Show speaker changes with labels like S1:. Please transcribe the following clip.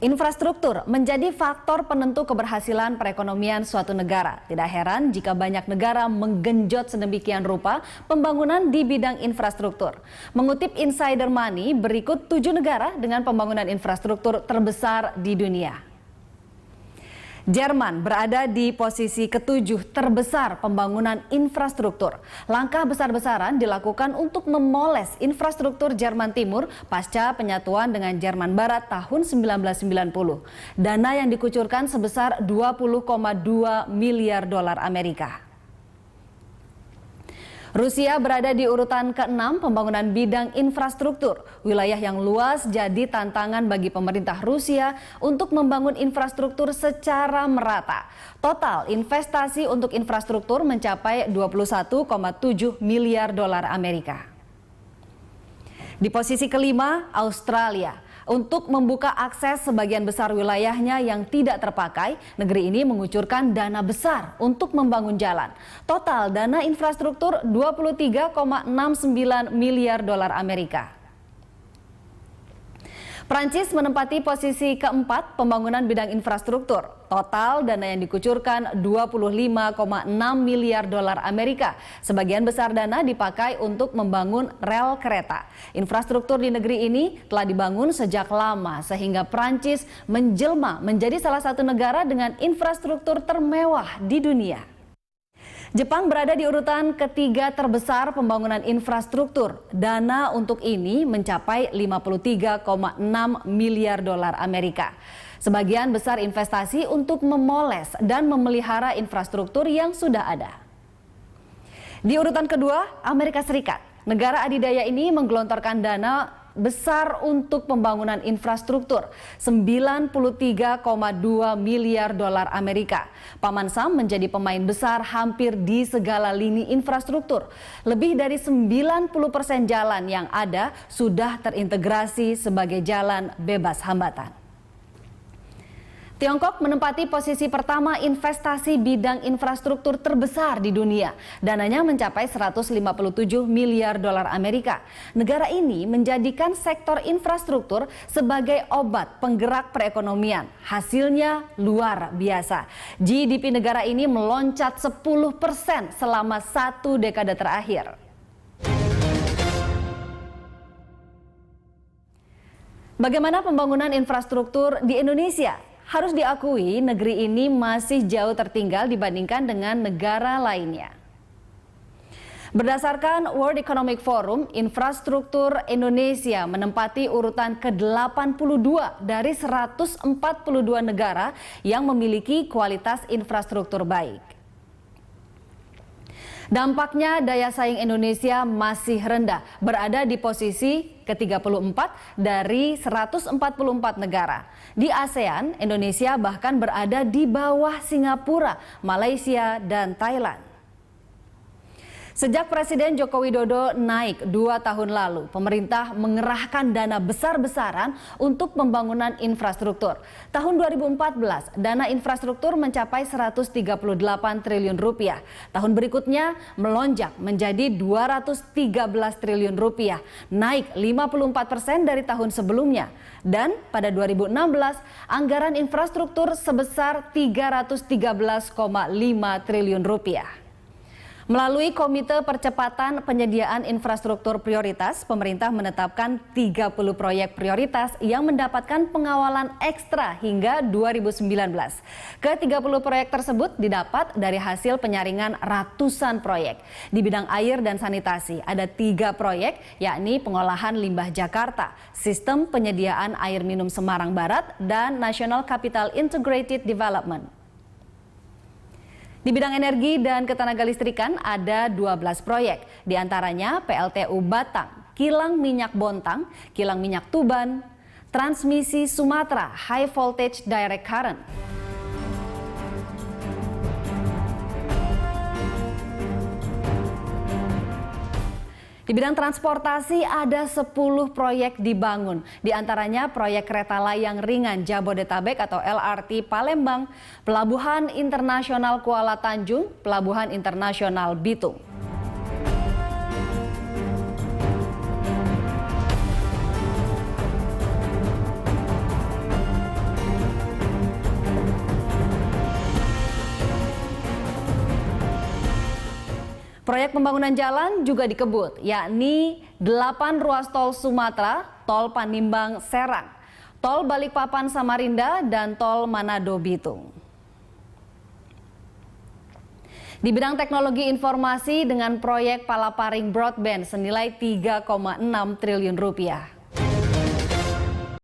S1: Infrastruktur menjadi faktor penentu keberhasilan perekonomian suatu negara. Tidak heran jika banyak negara menggenjot sedemikian rupa pembangunan di bidang infrastruktur. Mengutip Insider Money, berikut 7 negara dengan pembangunan infrastruktur terbesar di dunia. Jerman berada di posisi ke-7 terbesar pembangunan infrastruktur. Langkah besar-besaran dilakukan untuk memoles infrastruktur Jerman Timur pasca penyatuan dengan Jerman Barat tahun 1990. Dana yang dikucurkan sebesar 20,2 miliar dolar Amerika. Rusia berada di urutan ke-6 pembangunan bidang infrastruktur. Wilayah yang luas jadi tantangan bagi pemerintah Rusia untuk membangun infrastruktur secara merata. Total investasi untuk infrastruktur mencapai 21,7 miliar dolar Amerika. Di posisi kelima, Australia. Untuk membuka akses sebagian besar wilayahnya yang tidak terpakai, negeri ini mengucurkan dana besar untuk membangun jalan. Total dana infrastruktur 23,69 miliar dolar Amerika. Prancis menempati posisi keempat pembangunan bidang infrastruktur. Total dana yang dikucurkan 25,6 miliar dolar Amerika. Sebagian besar dana dipakai untuk membangun rel kereta. Infrastruktur di negeri ini telah dibangun sejak lama sehingga Prancis menjelma menjadi salah satu negara dengan infrastruktur termewah di dunia. Jepang berada di urutan ketiga terbesar pembangunan infrastruktur. Dana untuk ini mencapai 53,6 miliar dolar Amerika. Sebagian besar investasi untuk memoles dan memelihara infrastruktur yang sudah ada. Di urutan kedua, Amerika Serikat. Negara adidaya ini menggelontorkan dana besar untuk pembangunan infrastruktur, 93,2 miliar dolar Amerika. Paman Sam menjadi pemain besar hampir di segala lini infrastruktur. Lebih dari 90% jalan yang ada sudah terintegrasi sebagai jalan bebas hambatan. Tiongkok menempati posisi pertama investasi bidang infrastruktur terbesar di dunia. Dananya mencapai 157 miliar dolar Amerika. Negara ini menjadikan sektor infrastruktur sebagai obat penggerak perekonomian. Hasilnya luar biasa. GDP negara ini meloncat 10% selama 1 dekade terakhir. Bagaimana pembangunan infrastruktur di Indonesia? Harus diakui, negeri ini masih jauh tertinggal dibandingkan dengan negara lainnya. Berdasarkan World Economic Forum, infrastruktur Indonesia menempati urutan ke-82 dari 142 negara yang memiliki kualitas infrastruktur baik. Dampaknya daya saing Indonesia masih rendah, berada di posisi ke-34 dari 144 negara. Di ASEAN, Indonesia bahkan berada di bawah Singapura, Malaysia, dan Thailand. Sejak Presiden Joko Widodo naik 2 tahun lalu, pemerintah mengerahkan dana besar-besaran untuk pembangunan infrastruktur. Tahun 2014, dana infrastruktur mencapai 138 triliun rupiah. Tahun berikutnya melonjak menjadi 213 triliun rupiah, naik 54% dari tahun sebelumnya. Dan pada 2016, anggaran infrastruktur sebesar 313,5 triliun rupiah. Melalui Komite Percepatan Penyediaan Infrastruktur Prioritas, pemerintah menetapkan 30 proyek prioritas yang mendapatkan pengawalan ekstra hingga 2019. Ke-30 proyek tersebut didapat dari hasil penyaringan ratusan proyek. Di bidang air dan sanitasi ada 3 proyek, yakni pengolahan limbah Jakarta, sistem penyediaan air minum Semarang Barat, dan National Capital Integrated Development. Di bidang energi dan ketenagalistrikan ada 12 proyek, diantaranya PLTU Batang, Kilang Minyak Bontang, Kilang Minyak Tuban, Transmisi Sumatera High Voltage Direct Current. Di bidang transportasi ada 10 proyek dibangun, diantaranya proyek kereta layang ringan Jabodetabek atau LRT Palembang, Pelabuhan Internasional Kuala Tanjung, Pelabuhan Internasional Bitung. Proyek pembangunan jalan juga dikebut, yakni 8 ruas tol Sumatera, tol Panimbang Serang, tol Balikpapan Samarinda, dan tol Manado Bitung. Di bidang teknologi informasi dengan proyek Palaparing Broadband senilai 3,6 triliun rupiah.